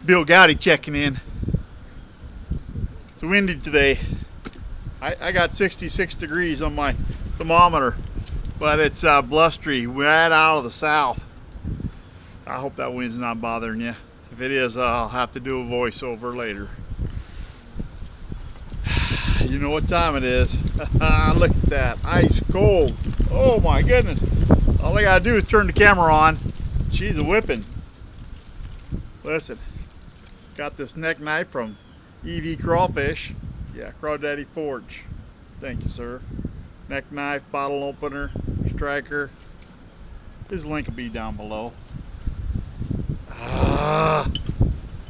Bill Goudy checking in. It's windy today. I got 66 degrees on my thermometer, but it's blustery right out of the south. I hope that wind's not bothering you. If it is, I'll have to do a voiceover later. You know what time it is. Look at that, ice cold. Oh my goodness. All I gotta do is turn the camera on. She's a whipping. Listen, got this neck knife from EV Crawfish. Yeah, Crawdaddy Forge. Thank you, sir. Neck knife, bottle opener, striker. His link will be down below. Ah,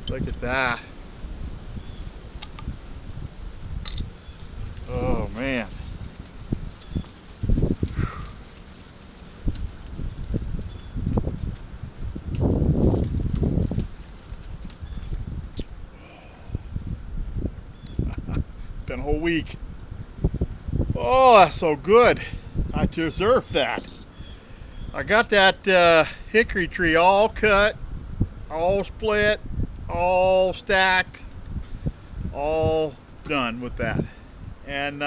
look at that. Oh man. Been a whole week. Oh, that's so good. I deserve that. I got that hickory tree all cut, all split, all stacked, all done with that. And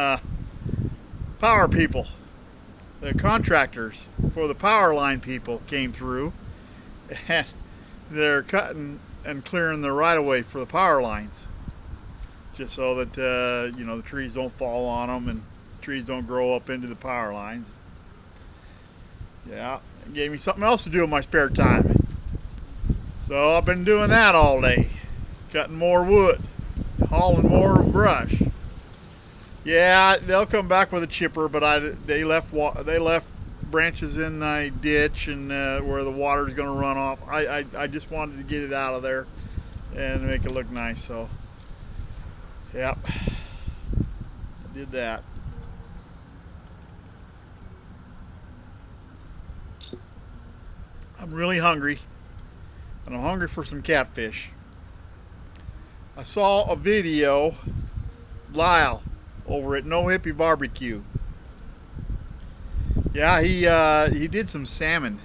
power people, the contractors for the power line people came through, and they're cutting and clearing the right of way for the power lines, just so that you know, the trees don't fall on them and trees don't grow up into the power lines. Yeah, it gave me something else to do in my spare time, so I've been doing that all day, cutting more wood, hauling more brush. Yeah, they'll come back with a chipper, but they left branches in the ditch and where the water is going to run off. I just wanted to get it out of there and make it look nice. So, yep, I did that. I'm really hungry, and I'm hungry for some catfish. I saw a video, Lyle, over at No Hippie Barbecue. Yeah, he did some salmon,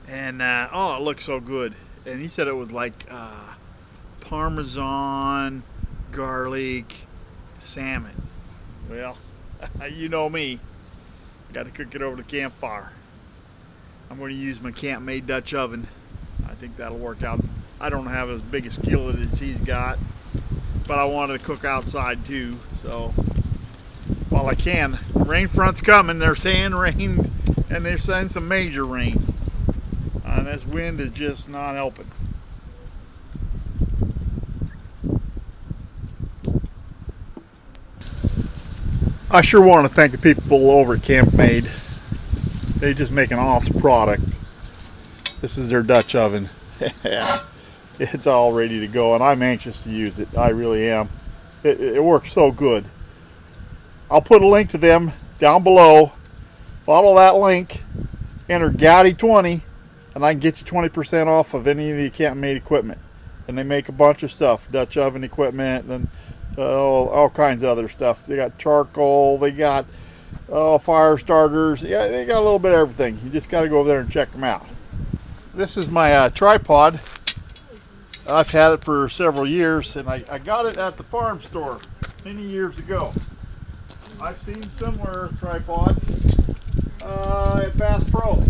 and oh, it looked so good. And he said it was like Parmesan, garlic, salmon. Well, you know me, I got to cook it over the campfire. I'm going to use my camp-made Dutch oven. I think that'll work out. I don't have as big a skillet as he's got, but I wanted to cook outside too, so while I can. Rain front's coming. They're saying rain, and they're saying some major rain, and this wind is just not helping. I sure want to thank the people over at Camp Made. They just make an awesome product. This is their Dutch oven. It's all ready to go, and I'm anxious to use it. I really am. It works so good. I'll put a link to them down below. Follow that link, enter Goudy20, and I can get you 20% off of any of the Camp Made equipment. And they make a bunch of stuff, Dutch oven equipment and all kinds of other stuff. They got charcoal, they got fire starters. Yeah, they got a little bit of everything. You just got to go over there and check them out. This is my tripod. I've had it for several years, and I got it at the farm store many years ago. I've seen similar tripods at Bass Pro.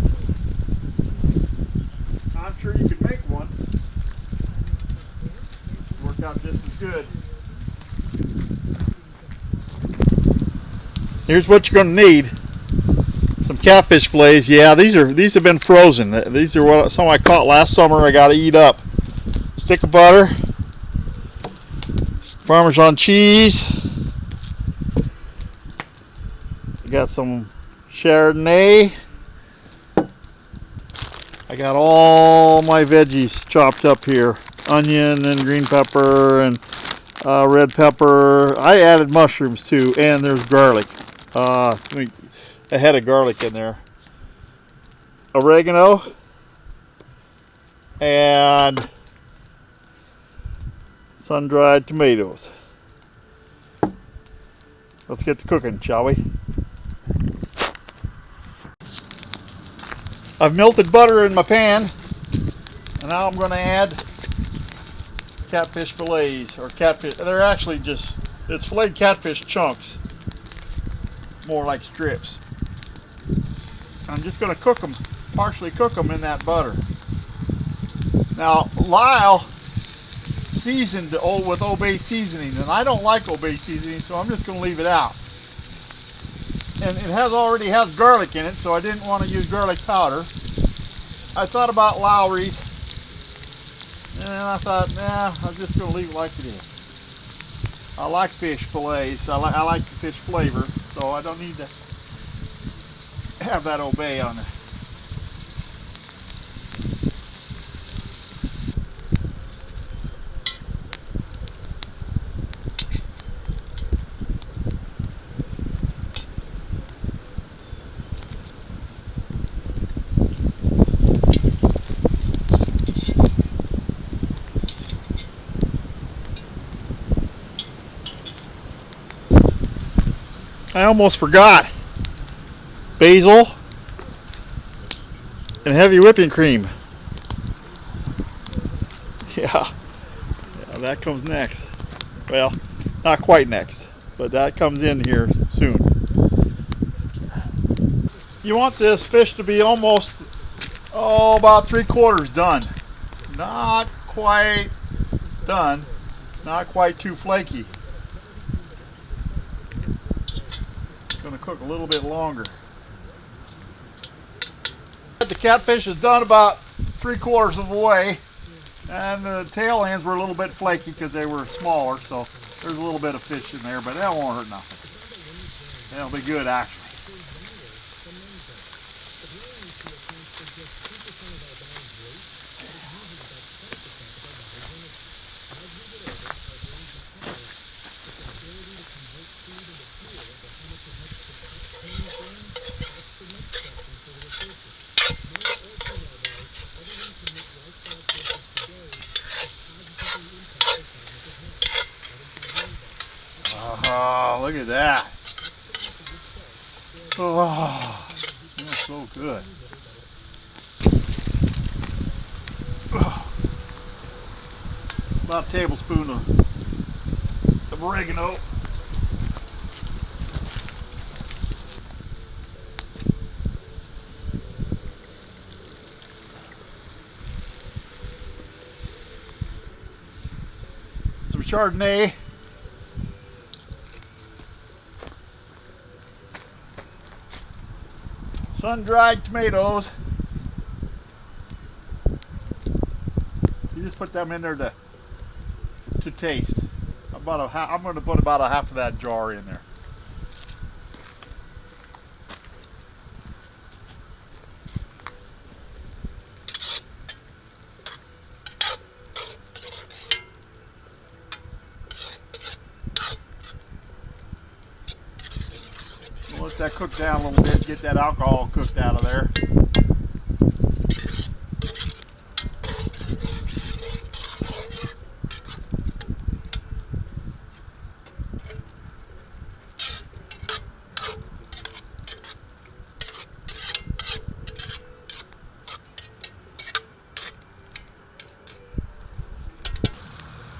I'm sure you could make one. Work out just as good. Here's what you're going to need. Some catfish fillets. Yeah, these have been frozen. These are some I caught last summer. I got to eat up. Stick of butter, Parmesan cheese. I got some Chardonnay. I got all my veggies chopped up here. Onion and green pepper and red pepper. I added mushrooms too, and there's garlic. A head of garlic in there. Oregano and sun-dried tomatoes. Let's get to cooking, shall we? I've melted butter in my pan, and now I'm going to add catfish fillets, or catfish. They're actually just, it's filleted catfish chunks, more like strips. I'm just going to cook them, partially cook them in that butter. Now, Lyle seasoned with Old Bay seasoning, and I don't like Old Bay seasoning, so I'm just going to leave it out. And it already has garlic in it, so I didn't want to use garlic powder. I thought about Lowry's, and I thought, nah, I'm just going to leave it like it is. I like fish fillets. I like the fish flavor, so I don't need to have that Old Bay on there. I almost forgot. Basil and heavy whipping cream. Yeah, that comes next. Well, not quite next, but that comes in here soon. You want this fish to be almost, about 3/4 done. Not quite done, not quite too flaky. Going to cook a little bit longer. The catfish is done about 3/4 of the way, and the tail ends were a little bit flaky because they were smaller, so there's a little bit of fish in there, but that won't hurt nothing. That'll be good, actually. Oh, look at that. Oh, it smells so good. Oh. About a tablespoon of oregano. Some Chardonnay. Sun-dried tomatoes. You just put them in there to taste. I'm going to put about a half of that jar in there. Let that cook down a little bit, get that alcohol cooked out of there.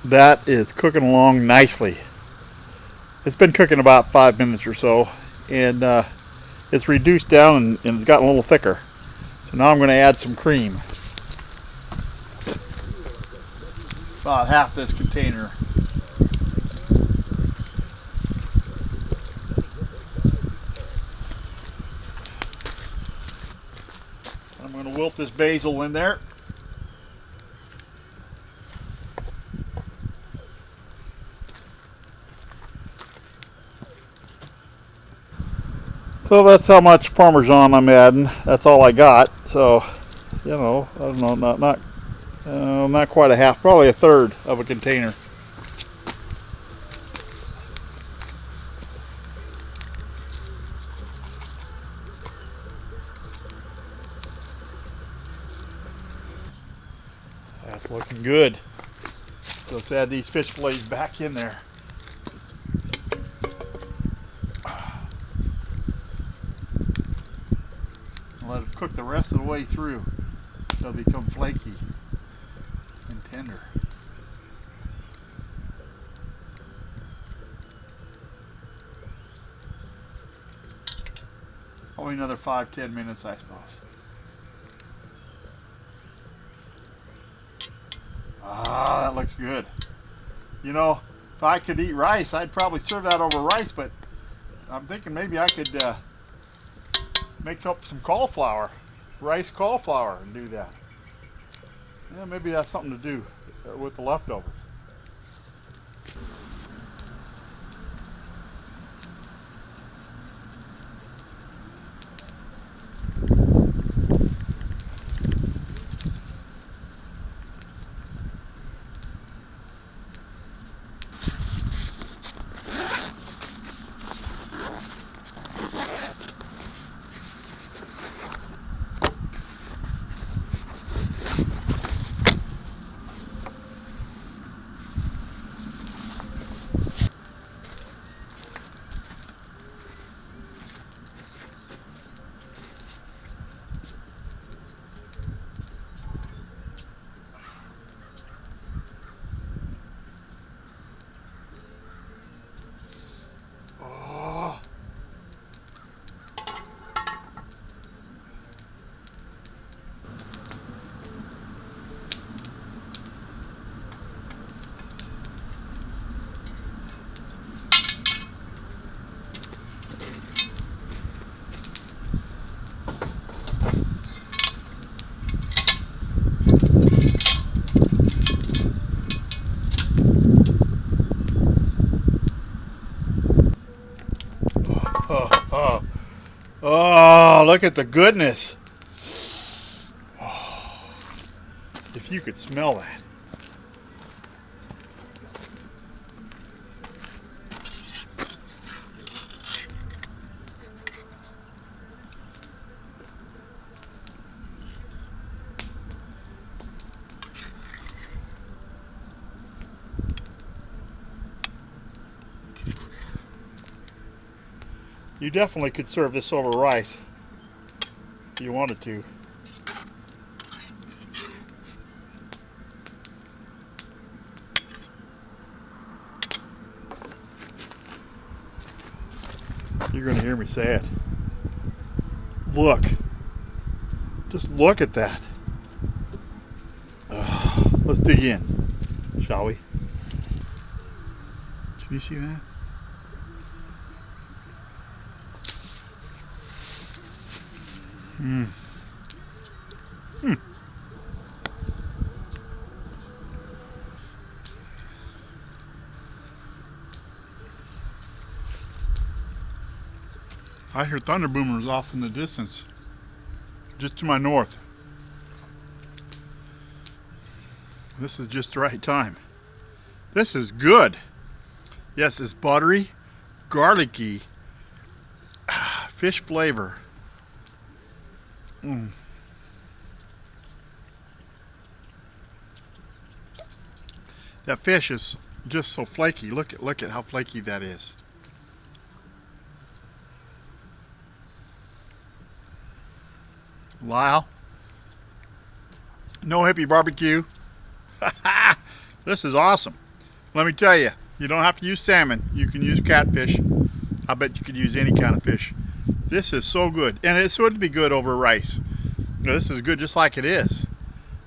That is cooking along nicely. It's been cooking about 5 minutes or so, and it's reduced down and it's gotten a little thicker. So now I'm going to add some cream. About half this container. I'm going to wilt this basil in there. So that's how much Parmesan I'm adding. That's all I got. So, you know, I don't know, not quite a half, probably a third of a container. That's looking good. So let's add these fish fillets back in there. Let it cook the rest of the way through. They'll become flaky and tender. Probably another 5-10 minutes, I suppose. Ah, that looks good. You know, if I could eat rice, I'd probably serve that over rice, but I'm thinking maybe I could make up some cauliflower, rice cauliflower, and do that. Yeah, maybe that's something to do with the leftovers. Oh, look at the goodness. Oh, if you could smell that. You definitely could serve this over rice if you wanted to. You're going to hear me say it. Look. Just look at that. Let's dig in, shall we? Can you see that? I hear thunder boomers off in the distance, just to my north. This is just the right time. This is good. Yes, it's buttery, garlicky, fish flavor. That fish is just so flaky. Look at how flaky that is. Lyle, no hippie barbecue. This is awesome. Let me tell you, you don't have to use salmon. You can use catfish. I bet you could use any kind of fish. This is so good, and it would be good over rice. This is good just like it is,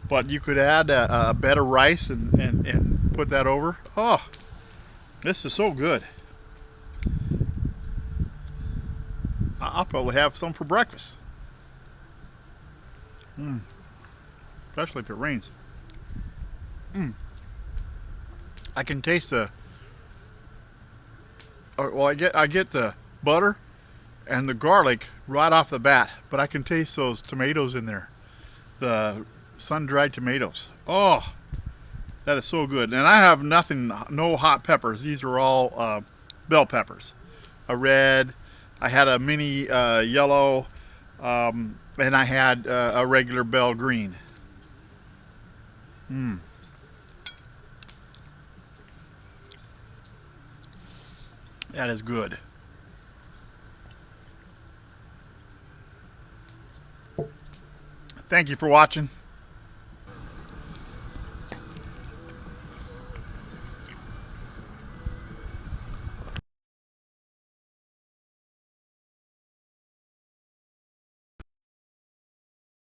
but you could add a bed of rice and put that over. Oh, this is so good. I'll probably have some for breakfast. Especially if it rains. I can taste the. Well, I get the butter and the garlic right off the bat, but I can taste those tomatoes in there, the sun-dried tomatoes. Oh, that is so good. And I have no hot peppers. These are all bell peppers. A red. I had a mini yellow. And I had a regular bell green. That is good. Thank you for watching.